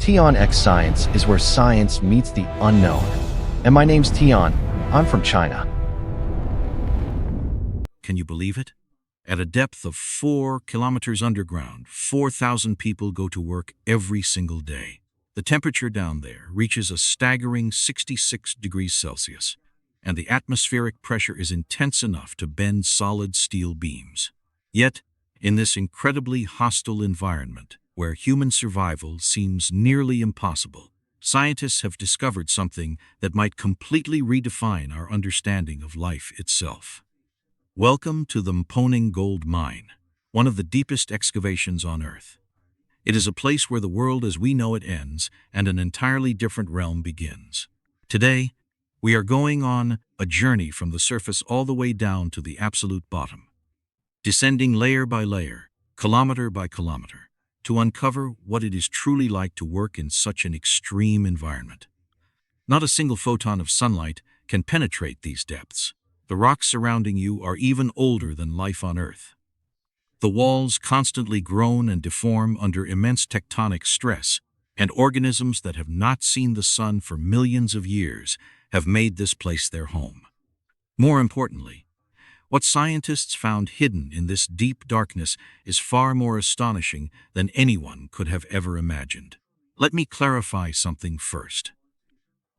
TIAN X Science is where science meets the unknown. And my name's TIAN. I'm from China. Can you believe it? At a depth of 4 kilometers underground, 4,000 people go to work every single day. The temperature down there reaches a staggering 66 degrees Celsius, and the atmospheric pressure is intense enough to bend solid steel beams. Yet, in this incredibly hostile environment, where human survival seems nearly impossible, scientists have discovered something that might completely redefine our understanding of life itself. Welcome to the Mponeng Gold Mine, one of the deepest excavations on Earth. It is a place where the world as we know it ends and an entirely different realm begins. Today, we are going on a journey from the surface all the way down to the absolute bottom, descending layer by layer, kilometer by kilometer, to uncover what it is truly like to work in such an extreme environment. Not a single photon of sunlight can penetrate these depths. The rocks surrounding you are even older than life on Earth. The walls constantly groan and deform under immense tectonic stress, and organisms that have not seen the sun for millions of years have made this place their home. More importantly, what scientists found hidden in this deep darkness is far more astonishing than anyone could have ever imagined. Let me clarify something first.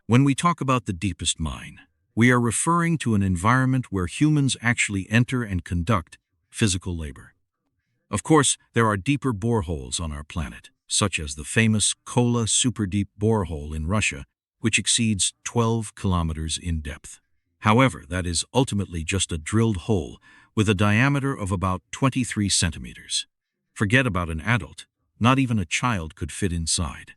When we talk about the deepest mine, we are referring to an environment where humans actually enter and conduct physical labor. Of course, there are deeper boreholes on our planet, such as the famous Kola super-deep borehole in Russia, which exceeds 12 kilometers in depth. However, that is ultimately just a drilled hole with a diameter of about 23 centimeters. Forget about an adult, not even a child could fit inside.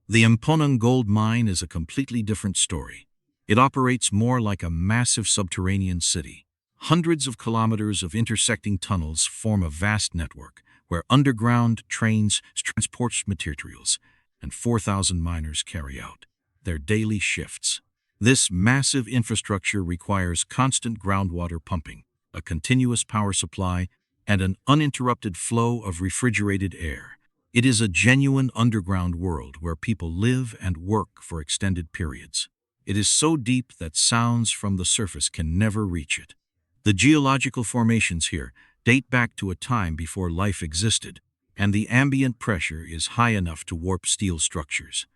The Mponeng Gold Mine is a completely different story. It operates more like a massive subterranean city. Hundreds of kilometers of intersecting tunnels form a vast network where underground trains transport materials and 4,000 miners carry out their daily shifts. This massive infrastructure requires constant groundwater pumping, a continuous power supply, and an uninterrupted flow of refrigerated air. It is a genuine underground world where people live and work for extended periods. It is so deep that sounds from the surface can never reach it. The geological formations here date back to a time before life existed, and the ambient pressure is high enough to warp steel structures.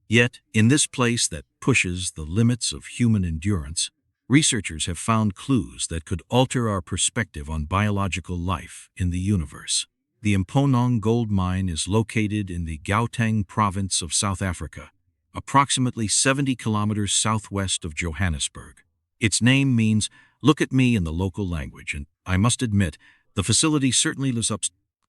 Yet, in this place that pushes the limits of human endurance, researchers have found clues that could alter our perspective on biological life in the universe. The Mponeng Gold Mine is located in the Gauteng province of South Africa, approximately 70 kilometers southwest of Johannesburg. Its name means "look at me" in the local language, and I must admit, the facility certainly lives up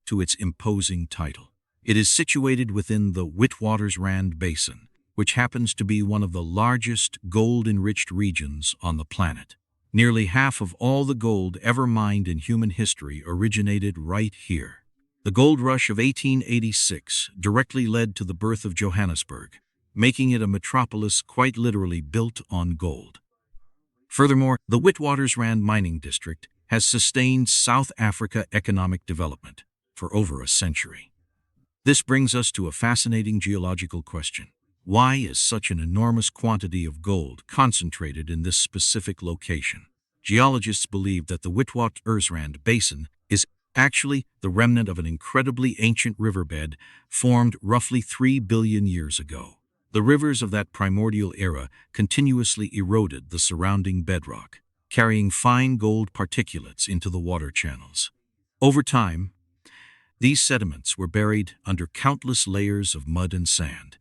to its imposing title. It is situated within the Witwatersrand Basin, which happens to be one of the largest gold-enriched regions on the planet. Nearly half of all the gold ever mined in human history originated right here. The gold rush of 1886 directly led to the birth of Johannesburg, making it a metropolis quite literally built on gold. Furthermore, the Witwatersrand mining district has sustained South Africa economic development for over a century. This brings us to a fascinating geological question. Why is such an enormous quantity of gold concentrated in this specific location? Geologists believe that the Witwatersrand Basin is actually the remnant of an incredibly ancient riverbed formed roughly 3 billion years ago. The rivers of that primordial era continuously eroded the surrounding bedrock, carrying fine gold particulates into the water channels. Over time, these sediments were buried under countless layers of mud and sand,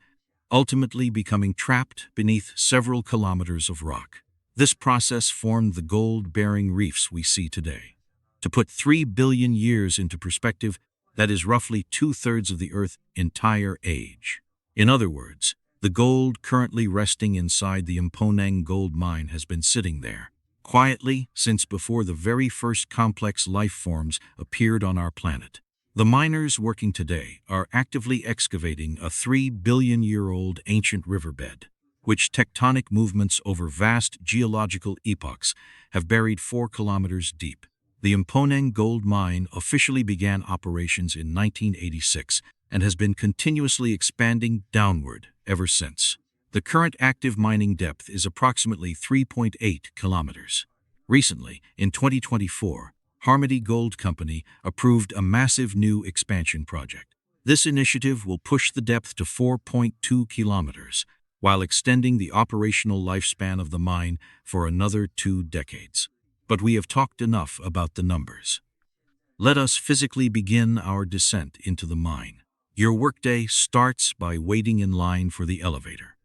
ultimately becoming trapped beneath several kilometers of rock. This process formed the gold-bearing reefs we see today. To put 3 billion years into perspective, that is roughly 2/3 of the Earth's entire age. In other words, the gold currently resting inside the Mponeng Gold Mine has been sitting there, quietly, since before the very first complex life forms appeared on our planet. The miners working today are actively excavating a 3 billion-year-old ancient riverbed, which tectonic movements over vast geological epochs have buried 4 kilometers deep. The Mponeng Gold Mine officially began operations in 1986 and has been continuously expanding downward ever since. The current active mining depth is approximately 3.8 kilometers. Recently, in 2024, Mponeng Gold Company approved a massive new expansion project. This initiative will push the depth to 4.2 kilometers, while extending the operational lifespan of the mine for another 2 decades. But we have talked enough about the numbers. Let us physically begin our descent into the mine. Your workday starts by waiting in line for the elevator.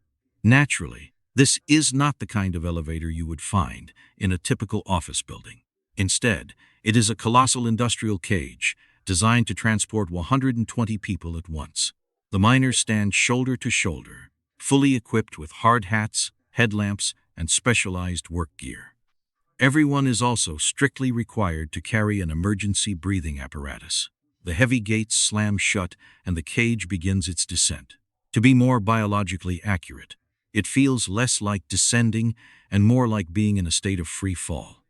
Naturally, this is not the kind of elevator you would find in a typical office building. Instead, it is a colossal industrial cage designed to transport 120 people at once. The miners stand shoulder to shoulder, fully equipped with hard hats, headlamps, and specialized work gear. Everyone is also strictly required to carry an emergency breathing apparatus. The heavy gates slam shut and the cage begins its descent. To be more biologically accurate, it feels less like descending and more like being in a state of free fall.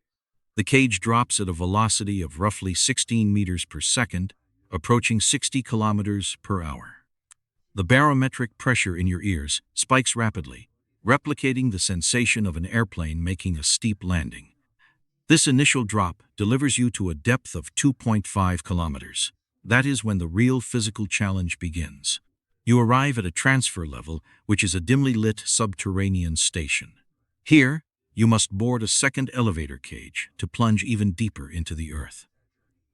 The cage drops at a velocity of roughly 16 meters per second, approaching 60 kilometers per hour. The barometric pressure in your ears spikes rapidly, replicating the sensation of an airplane making a steep landing. This initial drop delivers you to a depth of 2.5 kilometers. That is when the real physical challenge begins. You arrive at a transfer level, which is a dimly lit subterranean station. Here, you must board a second elevator cage to plunge even deeper into the earth.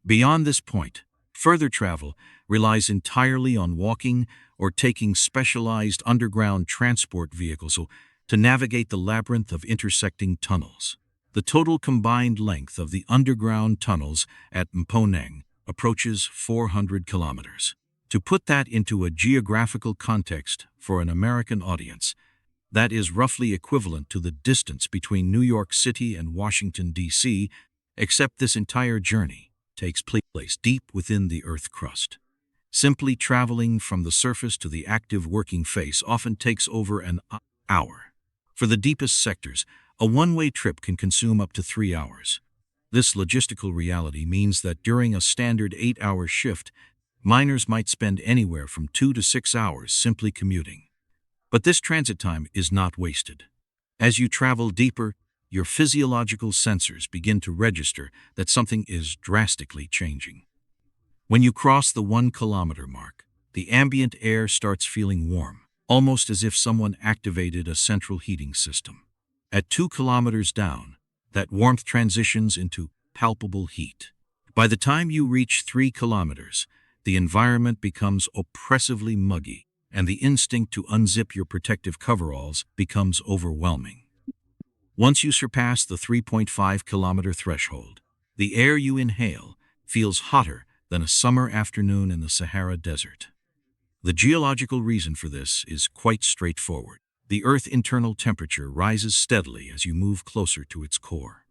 Beyond this point, further travel relies entirely on walking or taking specialized underground transport vehicles to navigate the labyrinth of intersecting tunnels. The total combined length of the underground tunnels at Mponeng approaches 400 kilometers. To put that into a geographical context for an American audience, that is roughly equivalent to the distance between New York City and Washington, D.C., except this entire journey takes place deep within the Earth crust. Simply traveling from the surface to the active working face often takes over an hour. For the deepest sectors, a one-way trip can consume up to 3 hours. This logistical reality means that during a standard 8-hour shift, miners might spend anywhere from 2 to 6 hours simply commuting. But this transit time is not wasted. As you travel deeper, your physiological sensors begin to register that something is drastically changing. When you cross the 1-kilometer mark, the ambient air starts feeling warm, almost as if someone activated a central heating system. At 2 kilometers down, that warmth transitions into palpable heat. By the time you reach 3 kilometers, the environment becomes oppressively muggy, and the instinct to unzip your protective coveralls becomes overwhelming. Once you surpass the 3.5-kilometer threshold, the air you inhale feels hotter than a summer afternoon in the Sahara Desert. The geological reason for this is quite straightforward. The Earth's internal temperature rises steadily as you move closer to its core.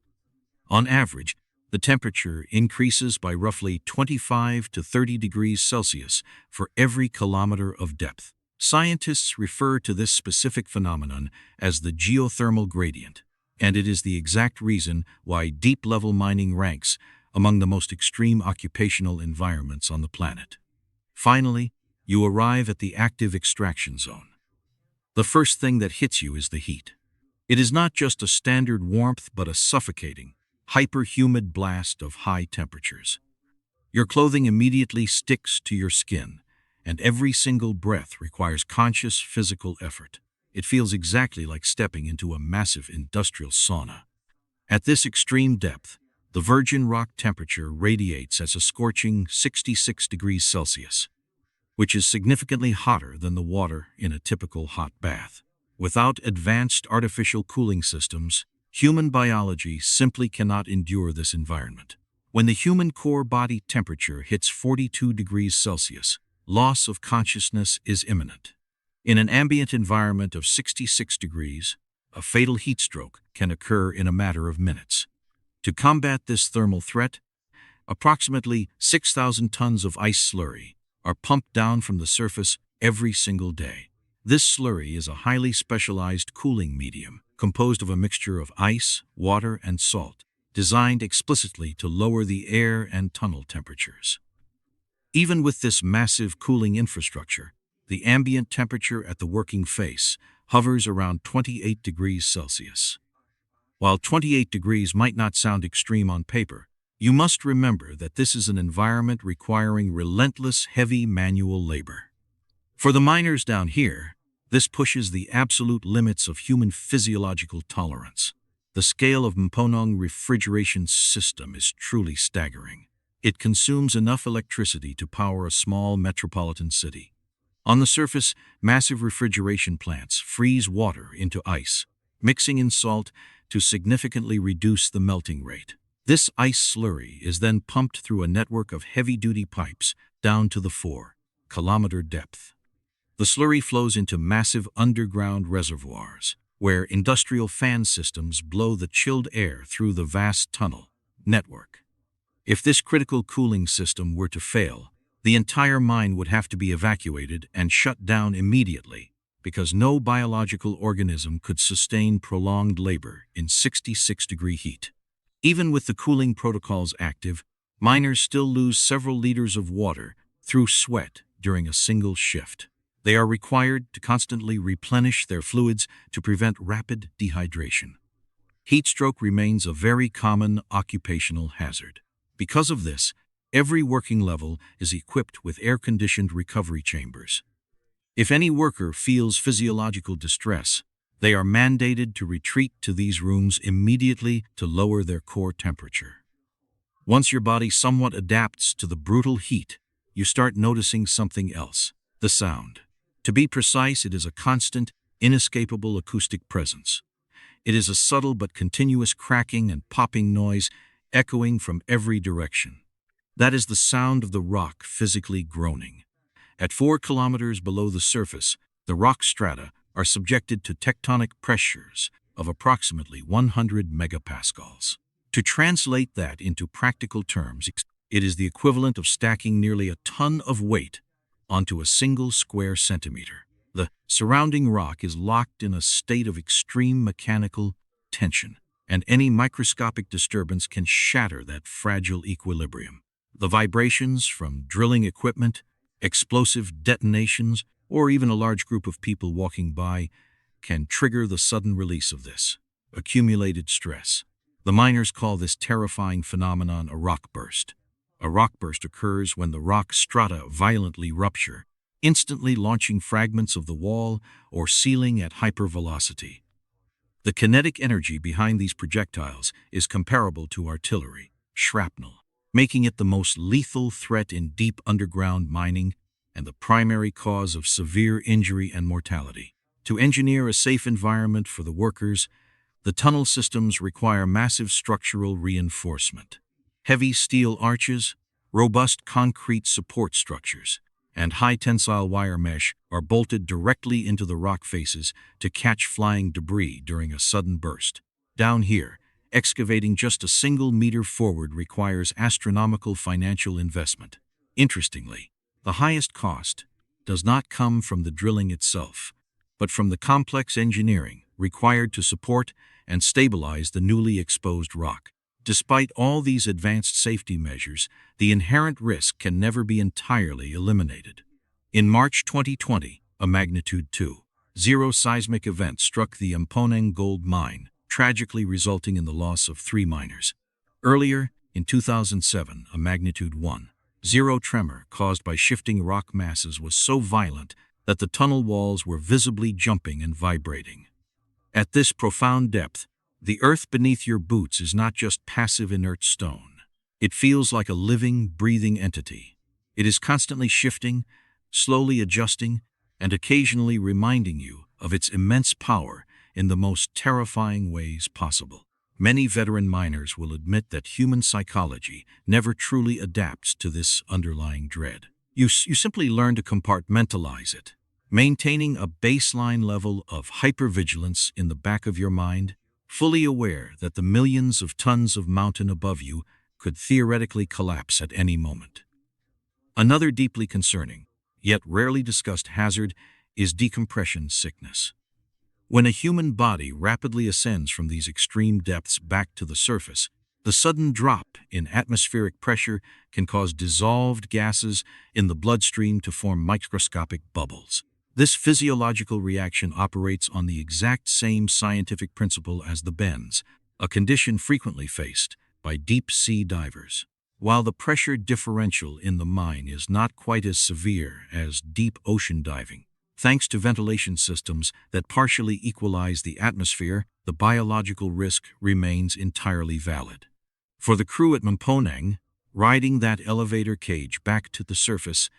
On average, the temperature increases by roughly 25 to 30 degrees Celsius for every kilometer of depth. Scientists refer to this specific phenomenon as the geothermal gradient, and it is the exact reason why deep-level mining ranks among the most extreme occupational environments on the planet. Finally, you arrive at the active extraction zone. The first thing that hits you is the heat. It is not just a standard warmth but a suffocating, hyper-humid blast of high temperatures. Your clothing immediately sticks to your skin, and every single breath requires conscious physical effort. It feels exactly like stepping into a massive industrial sauna. At this extreme depth, the virgin rock temperature radiates as a scorching 66 degrees Celsius, which is significantly hotter than the water in a typical hot bath. Without advanced artificial cooling systems, human biology simply cannot endure this environment. When the human core body temperature hits 42 degrees Celsius, loss of consciousness is imminent. In an ambient environment of 66 degrees, a fatal heat stroke can occur in a matter of minutes. To combat this thermal threat, approximately 6,000 tons of ice slurry are pumped down from the surface every single day. This slurry is a highly specialized cooling medium composed of a mixture of ice, water, and salt, designed explicitly to lower the air and tunnel temperatures. Even with this massive cooling infrastructure, the ambient temperature at the working face hovers around 28 degrees Celsius. While 28 degrees might not sound extreme on paper, you must remember that this is an environment requiring relentless, heavy manual labor. For the miners down here, this pushes the absolute limits of human physiological tolerance. The scale of Mponeng refrigeration system is truly staggering. It consumes enough electricity to power a small metropolitan city. On the surface, massive refrigeration plants freeze water into ice, mixing in salt to significantly reduce the melting rate. This ice slurry is then pumped through a network of heavy-duty pipes down to the 4-kilometer depth. The slurry flows into massive underground reservoirs, where industrial fan systems blow the chilled air through the vast tunnel network. If this critical cooling system were to fail, the entire mine would have to be evacuated and shut down immediately, because no biological organism could sustain prolonged labor in 66-degree heat. Even with the cooling protocols active, miners still lose several liters of water through sweat during a single shift. They are required to constantly replenish their fluids to prevent rapid dehydration. Heat stroke remains a very common occupational hazard. Because of this, every working level is equipped with air-conditioned recovery chambers. If any worker feels physiological distress, they are mandated to retreat to these rooms immediately to lower their core temperature. Once your body somewhat adapts to the brutal heat, you start noticing something else: the sound. To be precise, it is a constant, inescapable acoustic presence. It is a subtle but continuous cracking and popping noise echoing from every direction. That is the sound of the rock physically groaning. At 4 kilometers below the surface, the rock strata are subjected to tectonic pressures of approximately 100 megapascals. To translate that into practical terms, it is the equivalent of stacking nearly a ton of weight onto a single square centimeter. The surrounding rock is locked in a state of extreme mechanical tension, and any microscopic disturbance can shatter that fragile equilibrium. The vibrations from drilling equipment, explosive detonations, or even a large group of people walking by can trigger the sudden release of this accumulated stress. The miners call this terrifying phenomenon a rock burst. A rock burst occurs when the rock strata violently rupture, instantly launching fragments of the wall or ceiling at hypervelocity. The kinetic energy behind these projectiles is comparable to artillery, shrapnel, making it the most lethal threat in deep underground mining and the primary cause of severe injury and mortality. To engineer a safe environment for the workers, the tunnel systems require massive structural reinforcement. Heavy steel arches, robust concrete support structures, and high-tensile wire mesh are bolted directly into the rock faces to catch flying debris during a sudden burst. Down here, excavating just a single meter forward requires astronomical financial investment. Interestingly, the highest cost does not come from the drilling itself, but from the complex engineering required to support and stabilize the newly exposed rock. Despite all these advanced safety measures, the inherent risk can never be entirely eliminated. In March 2020, a magnitude 2.0 seismic event struck the Mponeng Gold Mine, tragically resulting in the loss of 3 miners. Earlier, in 2007, a magnitude 1.0 tremor caused by shifting rock masses was so violent that the tunnel walls were visibly jumping and vibrating. At this profound depth, the earth beneath your boots is not just passive inert stone. It feels like a living, breathing entity. It is constantly shifting, slowly adjusting, and occasionally reminding you of its immense power in the most terrifying ways possible. Many veteran miners will admit that human psychology never truly adapts to this underlying dread. You simply learn to compartmentalize it, maintaining a baseline level of hypervigilance in the back of your mind, fully aware that the millions of tons of mountain above you could theoretically collapse at any moment. Another deeply concerning, yet rarely discussed hazard is decompression sickness. When a human body rapidly ascends from these extreme depths back to the surface, The sudden drop in atmospheric pressure can cause dissolved gases in the bloodstream to form microscopic bubbles. This physiological reaction operates on the exact same scientific principle as the bends, a condition frequently faced by deep-sea divers. While the pressure differential in the mine is not quite as severe as deep ocean diving, thanks to ventilation systems that partially equalize the atmosphere, the biological risk remains entirely valid. For the crew at Mponeng, riding that elevator cage back to the surface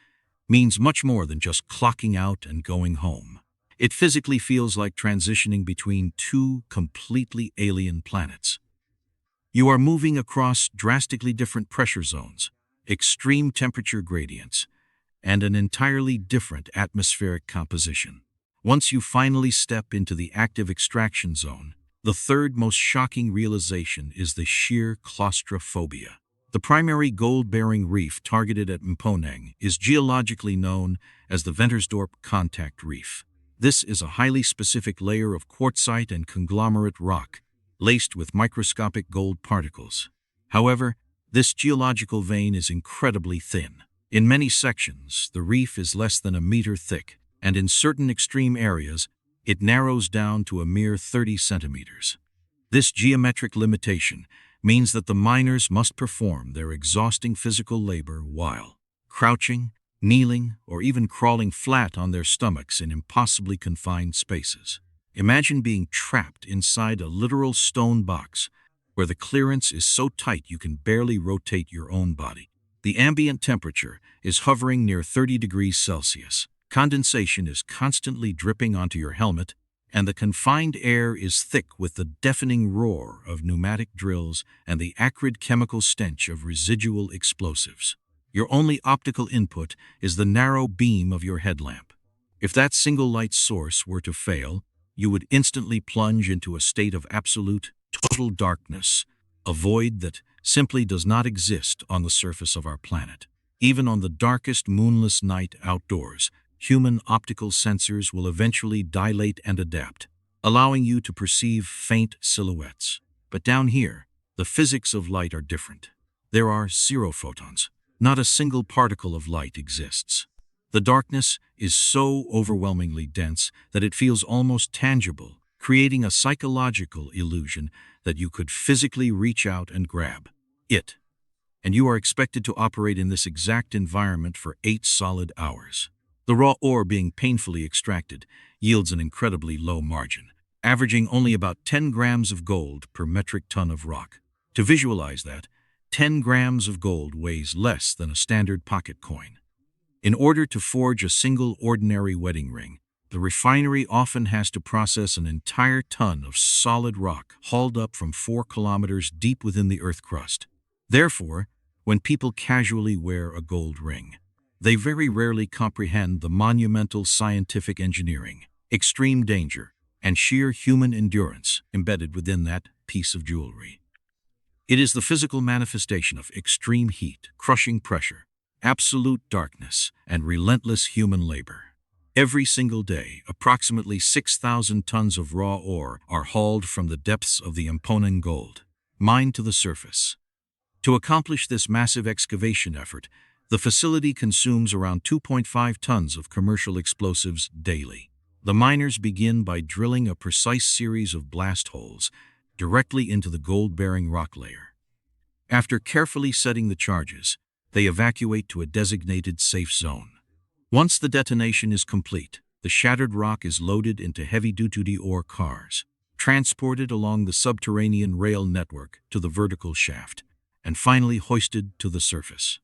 means much more than just clocking out and going home. It physically feels like transitioning between two completely alien planets. You are moving across drastically different pressure zones, extreme temperature gradients, and an entirely different atmospheric composition. Once you finally step into the active extraction zone, the third most shocking realization is the sheer claustrophobia. The primary gold-bearing reef targeted at Mponeng is geologically known as the Ventersdorp Contact Reef. This is a highly specific layer of quartzite and conglomerate rock, laced with microscopic gold particles. However, this geological vein is incredibly thin. In many sections, the reef is less than a meter thick, and in certain extreme areas, it narrows down to a mere 30 centimeters. This geometric limitation means that the miners must perform their exhausting physical labor while crouching, kneeling, or even crawling flat on their stomachs in impossibly confined spaces. Imagine being trapped inside a literal stone box where the clearance is so tight you can barely rotate your own body. The ambient temperature is hovering near 30 degrees Celsius. Condensation is constantly dripping onto your helmet, and the confined air is thick with the deafening roar of pneumatic drills and the acrid chemical stench of residual explosives. Your only optical input is the narrow beam of your headlamp. If that single light source were to fail, you would instantly plunge into a state of absolute, total darkness, a void that simply does not exist on the surface of our planet. Even on the darkest moonless night outdoors, human optical sensors will eventually dilate and adapt, allowing you to perceive faint silhouettes. But down here, the physics of light are different. There are zero photons. Not a single particle of light exists. The darkness is so overwhelmingly dense that it feels almost tangible, creating a psychological illusion that you could physically reach out and grab it. And you are expected to operate in this exact environment for 8 solid hours. The raw ore being painfully extracted yields an incredibly low margin, averaging only about 10 grams of gold per metric ton of rock. To visualize that, 10 grams of gold weighs less than a standard pocket coin. In order to forge a single ordinary wedding ring, the refinery often has to process an entire ton of solid rock hauled up from 4 kilometers deep within the earth crust. Therefore, when people casually wear a gold ring, they very rarely comprehend the monumental scientific engineering, extreme danger, and sheer human endurance embedded within that piece of jewelry. It is the physical manifestation of extreme heat, crushing pressure, absolute darkness, and relentless human labor. Every single day, approximately 6,000 tons of raw ore are hauled from the depths of the Mponeng Gold Mine to the surface. To accomplish this massive excavation effort, the facility consumes around 2.5 tons of commercial explosives daily. The miners begin by drilling a precise series of blast holes directly into the gold-bearing rock layer. After carefully setting the charges, they evacuate to a designated safe zone. Once the detonation is complete, the shattered rock is loaded into heavy-duty ore cars, transported along the subterranean rail network to the vertical shaft, and finally hoisted to the surface.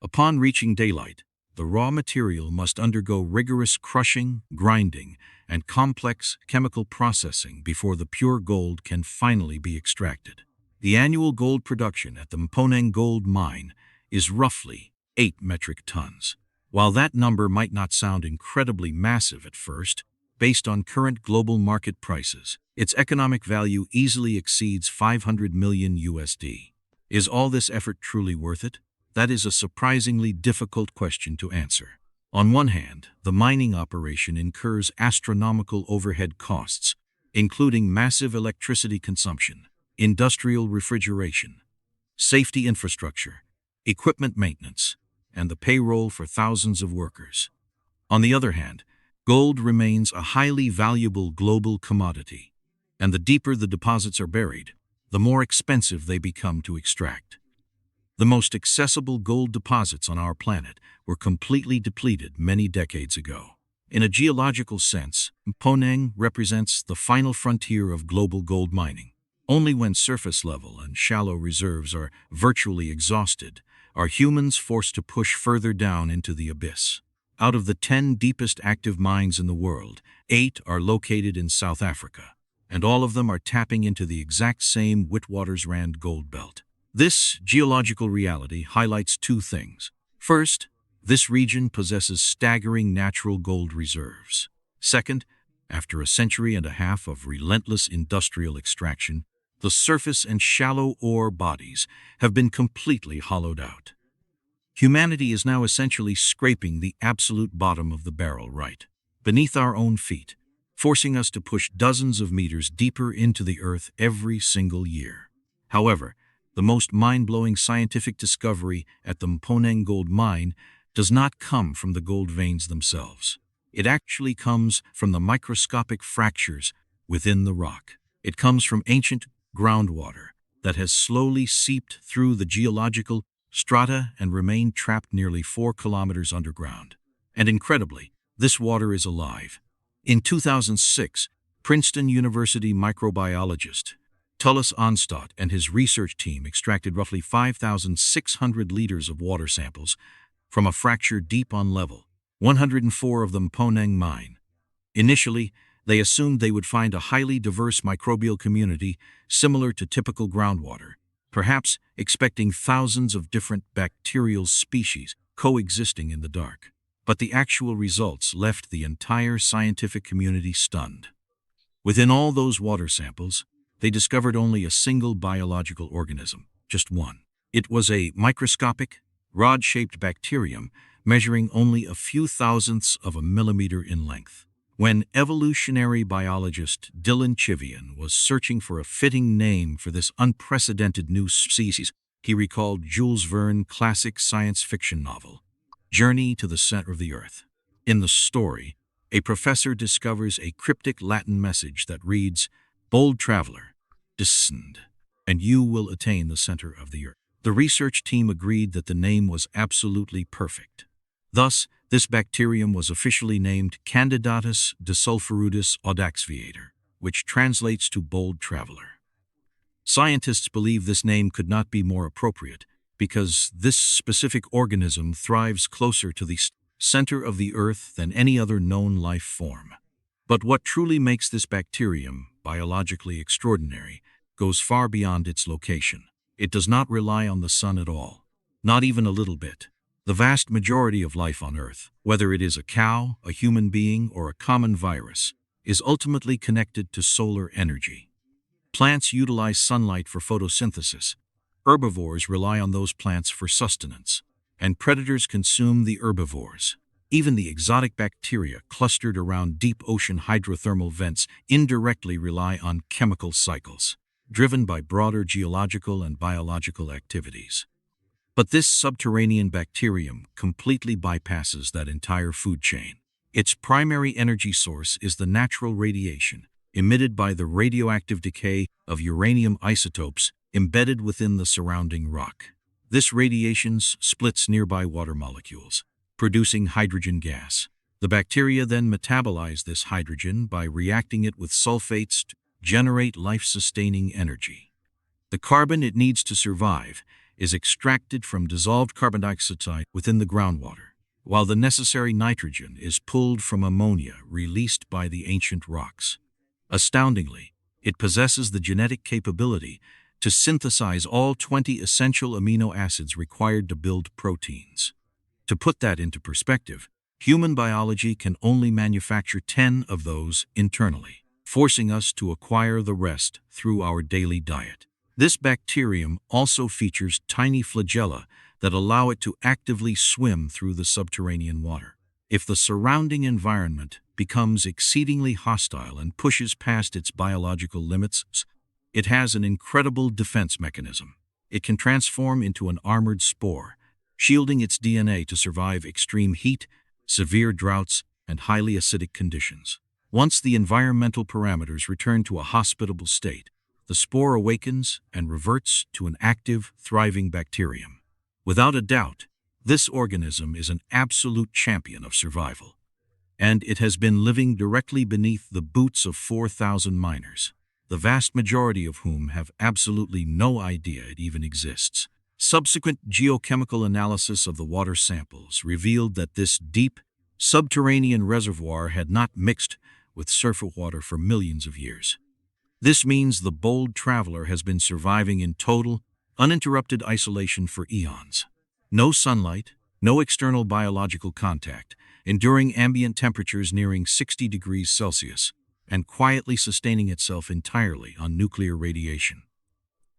Upon reaching daylight, the raw material must undergo rigorous crushing, grinding, and complex chemical processing before the pure gold can finally be extracted. The annual gold production at the Mponeng Gold Mine is roughly 8 metric tons. While that number might not sound incredibly massive at first, based on current global market prices, its economic value easily exceeds 500 million USD. Is all this effort truly worth it? That is a surprisingly difficult question to answer. On one hand, the mining operation incurs astronomical overhead costs, including massive electricity consumption, industrial refrigeration, safety infrastructure, equipment maintenance, and the payroll for thousands of workers. On the other hand, gold remains a highly valuable global commodity, and the deeper the deposits are buried, the more expensive they become to extract. The most accessible gold deposits on our planet were completely depleted many decades ago. In a geological sense, Mponeng represents the final frontier of global gold mining. Only when surface level and shallow reserves are virtually exhausted are humans forced to push further down into the abyss. Out of the 10 deepest active mines in the world, 8 are located in South Africa, and all of them are tapping into the exact same Witwatersrand gold belt. This geological reality highlights two things. First, this region possesses staggering natural gold reserves. Second, after a century and a half of relentless industrial extraction, the surface and shallow ore bodies have been completely hollowed out. Humanity is now essentially scraping the absolute bottom of the barrel right beneath our own feet, forcing us to push dozens of meters deeper into the earth every single year. However, the most mind-blowing scientific discovery at the Mponeng Gold Mine does not come from the gold veins themselves. It actually comes from the microscopic fractures within the rock. It comes from ancient groundwater that has slowly seeped through the geological strata and remained trapped nearly 4 kilometers underground. And incredibly, this water is alive. In 2006, Princeton University microbiologist Tullis Onstad and his research team extracted roughly 5,600 liters of water samples from a fracture deep on level 104 of the Mponeng mine. Initially, they assumed they would find a highly diverse microbial community similar to typical groundwater, perhaps expecting thousands of different bacterial species coexisting in the dark. But the actual results left the entire scientific community stunned. Within all those water samples, they discovered only a single biological organism, just one. It was a microscopic, rod-shaped bacterium measuring only a few thousandths of a millimeter in length. When evolutionary biologist Dylan Chivian was searching for a fitting name for this unprecedented new species, he recalled Jules Verne's classic science fiction novel, Journey to the Center of the Earth. In the story, a professor discovers a cryptic Latin message that reads, "Bold traveler, descend, and you will attain the center of the earth." The research team agreed that the name was absolutely perfect. Thus, this bacterium was officially named Candidatus desulphurudus audaxviator, which translates to bold traveler. Scientists believe this name could not be more appropriate because this specific organism thrives closer to the center of the earth than any other known life form. But what truly makes this bacterium biologically extraordinary goes far beyond its location. It does not rely on the sun at all, not even a little bit. The vast majority of life on Earth, whether it is a cow, a human being, or a common virus, is ultimately connected to solar energy. Plants utilize sunlight for photosynthesis. Herbivores rely on those plants for sustenance, and predators consume the herbivores. Even the exotic bacteria clustered around deep ocean hydrothermal vents indirectly rely on chemical cycles, driven by broader geological and biological activities. But this subterranean bacterium completely bypasses that entire food chain. Its primary energy source is the natural radiation emitted by the radioactive decay of uranium isotopes embedded within the surrounding rock. This radiation splits nearby water molecules, producing hydrogen gas. The bacteria then metabolize this hydrogen by reacting it with sulfates to generate life-sustaining energy. The carbon it needs to survive is extracted from dissolved carbon dioxide within the groundwater, while the necessary nitrogen is pulled from ammonia released by the ancient rocks. Astoundingly, it possesses the genetic capability to synthesize all 20 essential amino acids required to build proteins. To put that into perspective, human biology can only manufacture 10 of those internally, forcing us to acquire the rest through our daily diet. This bacterium also features tiny flagella that allow it to actively swim through the subterranean water. If the surrounding environment becomes exceedingly hostile and pushes past its biological limits, it has an incredible defense mechanism. It can transform into an armored spore, shielding its DNA to survive extreme heat, severe droughts, and highly acidic conditions. Once the environmental parameters return to a hospitable state, the spore awakens and reverts to an active, thriving bacterium. Without a doubt, this organism is an absolute champion of survival, and it has been living directly beneath the boots of 4,000 miners, the vast majority of whom have absolutely no idea it even exists. Subsequent geochemical analysis of the water samples revealed that this deep, subterranean reservoir had not mixed with surface water for millions of years. This means the bold traveler has been surviving in total, uninterrupted isolation for eons. No sunlight, no external biological contact, enduring ambient temperatures nearing 60 degrees Celsius, and quietly sustaining itself entirely on nuclear radiation.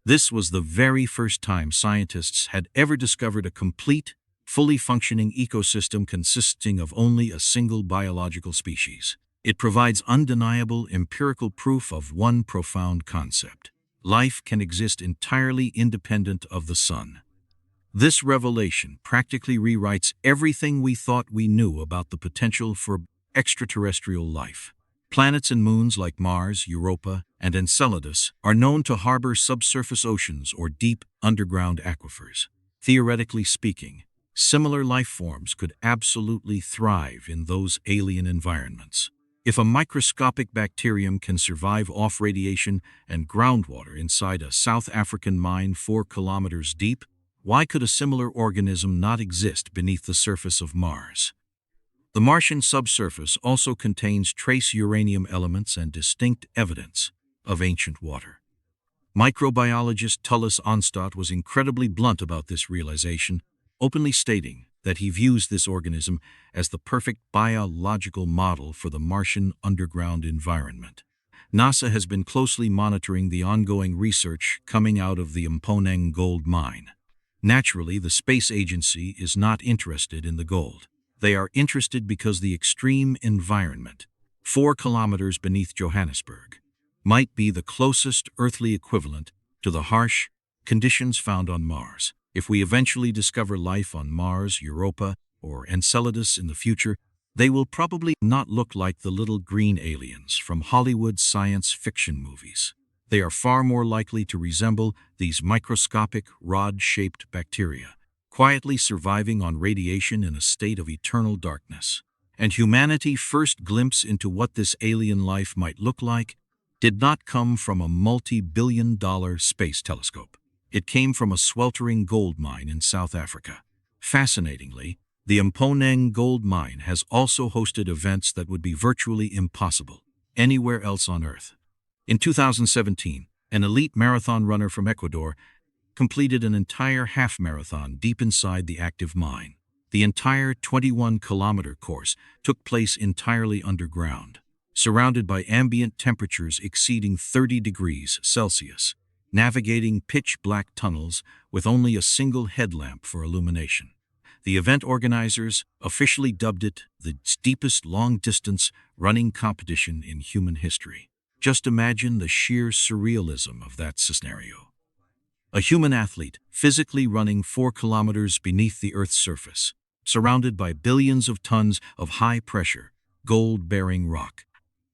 This was the very first time scientists had ever discovered a complete, fully functioning ecosystem consisting of only a single biological species. It provides undeniable empirical proof of one profound concept: life can exist entirely independent of the sun. This revelation practically rewrites everything we thought we knew about the potential for extraterrestrial life. Planets and moons like Mars, Europa, and Enceladus are known to harbor subsurface oceans or deep underground aquifers. Theoretically speaking, similar life forms could absolutely thrive in those alien environments. If a microscopic bacterium can survive off radiation and groundwater inside a South African mine 4 kilometers deep, why could a similar organism not exist beneath the surface of Mars? The Martian subsurface also contains trace uranium elements and distinct evidence of ancient water. Microbiologist Tullis Onstad was incredibly blunt about this realization, openly stating that he views this organism as the perfect biological model for the Martian underground environment. NASA has been closely monitoring the ongoing research coming out of the Mponeng Gold Mine. Naturally, the space agency is not interested in the gold. They are interested because the extreme environment, 4 kilometers beneath Johannesburg, might be the closest earthly equivalent to the harsh conditions found on Mars. If we eventually discover life on Mars, Europa, or Enceladus in the future, they will probably not look like the little green aliens from Hollywood science fiction movies. They are far more likely to resemble these microscopic, rod-shaped bacteria, quietly surviving on radiation in a state of eternal darkness. And humanity's first glimpse into what this alien life might look like did not come from a multi-billion-dollar space telescope. It came from a sweltering gold mine in South Africa. Fascinatingly, the Mponeng Gold Mine has also hosted events that would be virtually impossible anywhere else on Earth. In 2017, an elite marathon runner from Ecuador completed an entire half-marathon deep inside the active mine. The entire 21-kilometer course took place entirely underground, surrounded by ambient temperatures exceeding 30 degrees Celsius, navigating pitch-black tunnels with only a single headlamp for illumination. The event organizers officially dubbed it the steepest long-distance running competition in human history. Just imagine the sheer surrealism of that scenario. A human athlete physically running 4 kilometers beneath the Earth's surface, surrounded by billions of tons of high-pressure, gold-bearing rock.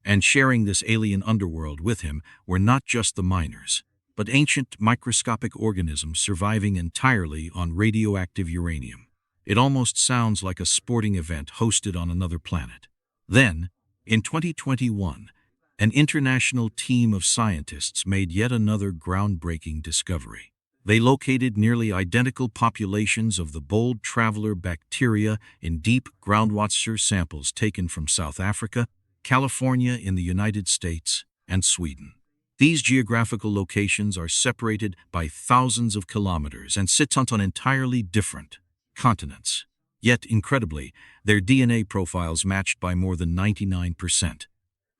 And sharing this alien underworld with him were not just the miners, but ancient microscopic organisms surviving entirely on radioactive uranium. It almost sounds like a sporting event hosted on another planet. Then, in 2021, an international team of scientists made yet another groundbreaking discovery. They located nearly identical populations of the bold traveler bacteria in deep groundwater samples taken from South Africa, California in the United States, and Sweden. These geographical locations are separated by thousands of kilometers and sit on entirely different continents. Yet, incredibly, their DNA profiles matched by more than 99%.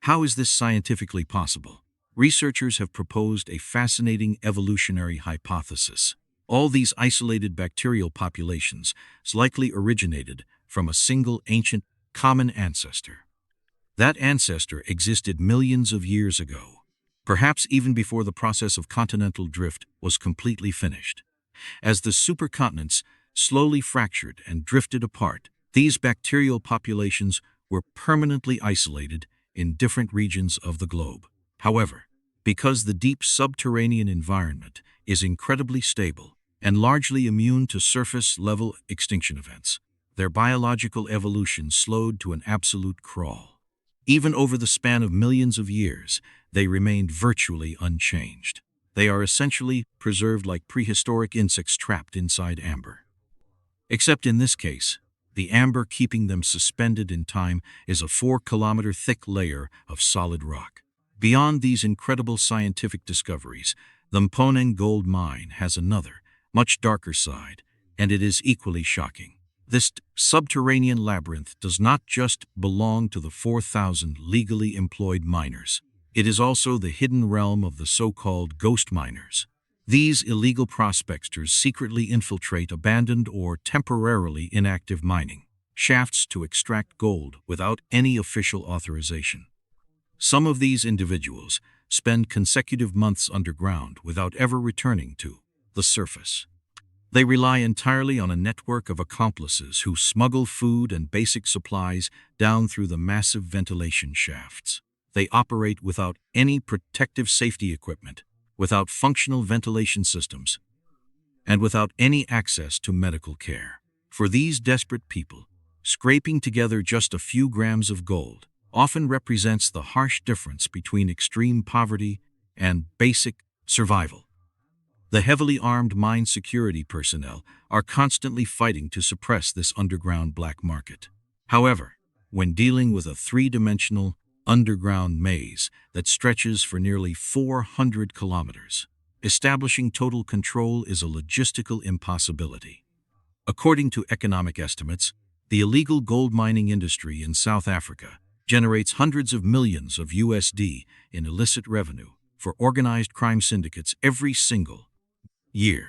How is this scientifically possible? Researchers have proposed a fascinating evolutionary hypothesis. All these isolated bacterial populations likely originated from a single ancient common ancestor. That ancestor existed millions of years ago, perhaps even before the process of continental drift was completely finished. As the supercontinents slowly fractured and drifted apart, these bacterial populations were permanently isolated in different regions of the globe. However, because the deep subterranean environment is incredibly stable and largely immune to surface-level extinction events, their biological evolution slowed to an absolute crawl. Even over the span of millions of years, they remained virtually unchanged. They are essentially preserved like prehistoric insects trapped inside amber. Except in this case, the amber keeping them suspended in time is a 4-kilometer thick layer of solid rock. Beyond these incredible scientific discoveries, the Mponeng Gold Mine has another, much darker side, and it is equally shocking. This subterranean labyrinth does not just belong to the 4,000 legally employed miners. It is also the hidden realm of the so-called ghost miners. These illegal prospectors secretly infiltrate abandoned or temporarily inactive mining shafts to extract gold without any official authorization. Some of these individuals spend consecutive months underground without ever returning to the surface. They rely entirely on a network of accomplices who smuggle food and basic supplies down through the massive ventilation shafts. They operate without any protective safety equipment, without functional ventilation systems, and without any access to medical care. For these desperate people, scraping together just a few grams of gold often represents the harsh difference between extreme poverty and basic survival. The heavily armed mine security personnel are constantly fighting to suppress this underground black market. However, when dealing with a three-dimensional underground maze that stretches for nearly 400 kilometers, establishing total control is a logistical impossibility. According to economic estimates, the illegal gold mining industry in South Africa generates hundreds of millions of USD in illicit revenue for organized crime syndicates every single year.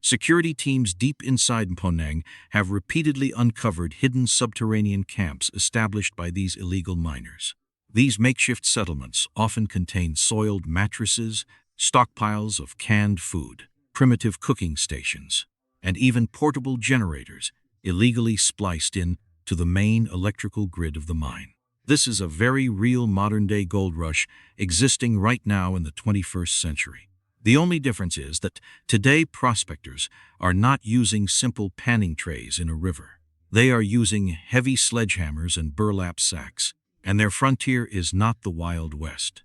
Security teams deep inside Mponeng have repeatedly uncovered hidden subterranean camps established by these illegal miners. These makeshift settlements often contain soiled mattresses, stockpiles of canned food, primitive cooking stations, and even portable generators illegally spliced in to the main electrical grid of the mine. This is a very real modern-day gold rush existing right now in the 21st century. The only difference is that today prospectors are not using simple panning trays in a river. They are using heavy sledgehammers and burlap sacks, and their frontier is not the Wild West,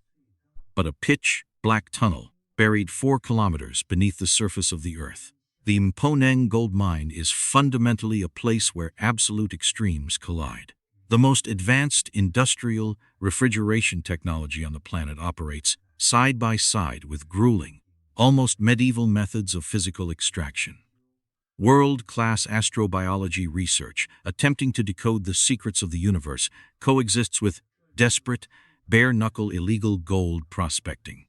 but a pitch-black tunnel buried 4 kilometers beneath the surface of the earth. The Mponeng Gold Mine is fundamentally a place where absolute extremes collide. The most advanced industrial refrigeration technology on the planet operates side by side with grueling, almost medieval methods of physical extraction. World-class astrobiology research, attempting to decode the secrets of the universe, coexists with desperate, bare-knuckle illegal gold prospecting.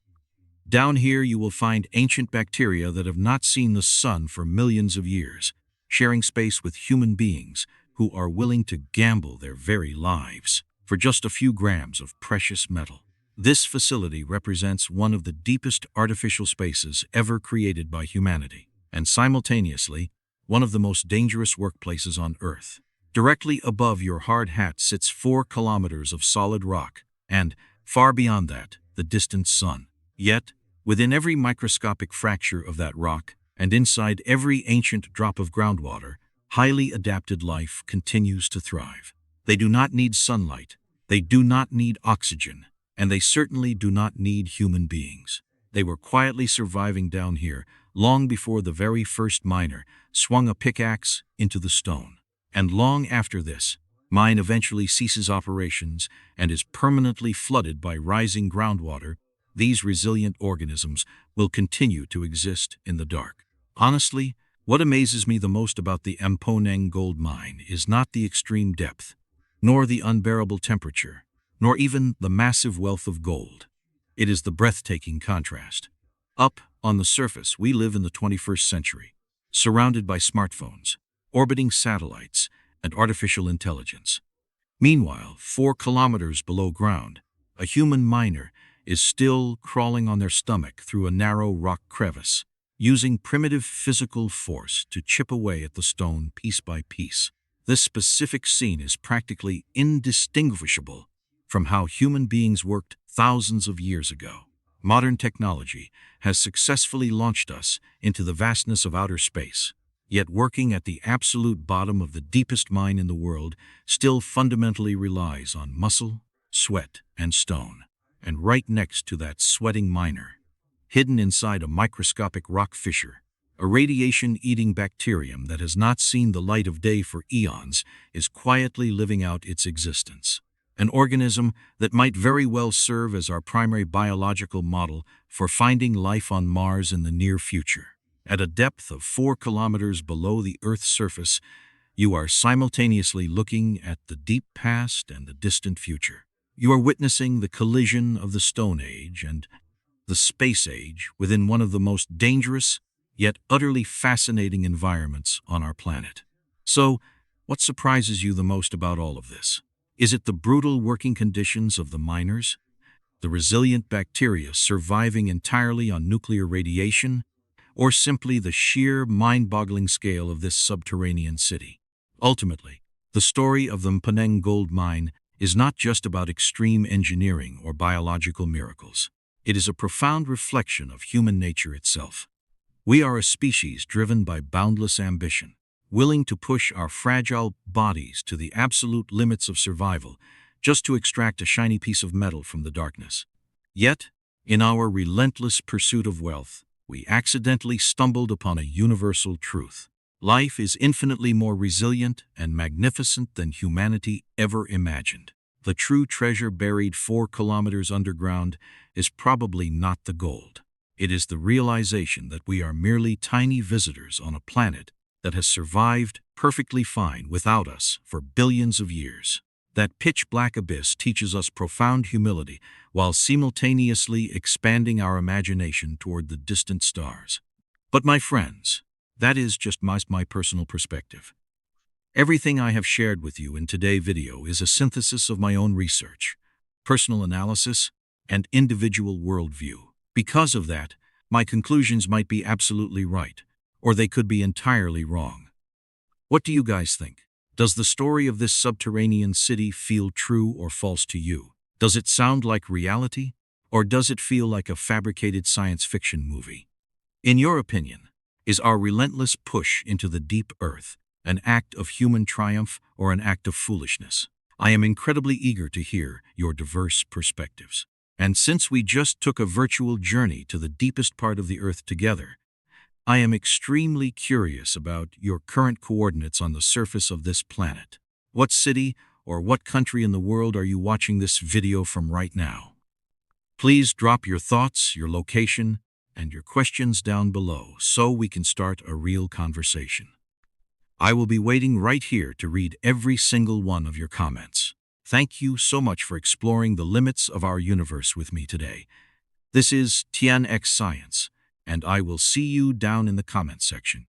Down here you will find ancient bacteria that have not seen the sun for millions of years, sharing space with human beings who are willing to gamble their very lives for just a few grams of precious metal. This facility represents one of the deepest artificial spaces ever created by humanity, and simultaneously, one of the most dangerous workplaces on Earth. Directly above your hard hat sits 4 kilometers of solid rock, and, far beyond that, the distant sun. Yet, within every microscopic fracture of that rock, and inside every ancient drop of groundwater, highly adapted life continues to thrive. They do not need sunlight, they do not need oxygen, and they certainly do not need human beings. They were quietly surviving down here long before the very first miner swung a pickaxe into the stone. And long after this, mine eventually ceases operations and is permanently flooded by rising groundwater, these resilient organisms will continue to exist in the dark. Honestly, what amazes me the most about the Mponeng Gold Mine is not the extreme depth, nor the unbearable temperature, nor even the massive wealth of gold. It is the breathtaking contrast. Up on the surface, we live in the 21st century, surrounded by smartphones, orbiting satellites, and artificial intelligence. Meanwhile, 4 kilometers below ground, a human miner is still crawling on their stomach through a narrow rock crevice, using primitive physical force to chip away at the stone piece by piece. This specific scene is practically indistinguishable from how human beings worked thousands of years ago. Modern technology has successfully launched us into the vastness of outer space, yet working at the absolute bottom of the deepest mine in the world still fundamentally relies on muscle, sweat, and stone. And right next to that sweating miner, hidden inside a microscopic rock fissure, a radiation-eating bacterium that has not seen the light of day for eons is quietly living out its existence. An organism that might very well serve as our primary biological model for finding life on Mars in the near future. At a depth of 4 kilometers below the Earth's surface, you are simultaneously looking at the deep past and the distant future. You are witnessing the collision of the Stone Age and the Space Age within one of the most dangerous, yet utterly fascinating environments on our planet. So, what surprises you the most about all of this? Is it the brutal working conditions of the miners, the resilient bacteria surviving entirely on nuclear radiation, or simply the sheer mind-boggling scale of this subterranean city? Ultimately, the story of the Mponeng Gold Mine is not just about extreme engineering or biological miracles. It is a profound reflection of human nature itself. We are a species driven by boundless ambition, willing to push our fragile bodies to the absolute limits of survival just to extract a shiny piece of metal from the darkness. Yet, in our relentless pursuit of wealth, we accidentally stumbled upon a universal truth. Life is infinitely more resilient and magnificent than humanity ever imagined. The true treasure buried 4 kilometers underground is probably not the gold. It is the realization that we are merely tiny visitors on a planet that has survived perfectly fine without us for billions of years. That pitch-black abyss teaches us profound humility while simultaneously expanding our imagination toward the distant stars. But my friends, that is just my personal perspective. Everything I have shared with you in today's video is a synthesis of my own research, personal analysis, and individual worldview. Because of that, my conclusions might be absolutely right, or they could be entirely wrong. What do you guys think? Does the story of this subterranean city feel true or false to you? Does it sound like reality, or does it feel like a fabricated science fiction movie? In your opinion, is our relentless push into the deep earth an act of human triumph or an act of foolishness? I am incredibly eager to hear your diverse perspectives. And since we just took a virtual journey to the deepest part of the Earth together, I am extremely curious about your current coordinates on the surface of this planet. What city or what country in the world are you watching this video from right now? Please drop your thoughts, your location, and your questions down below so we can start a real conversation. I will be waiting right here to read every single one of your comments. Thank you so much for exploring the limits of our universe with me today. This is TIAN X Science, and I will see you down in the comments section.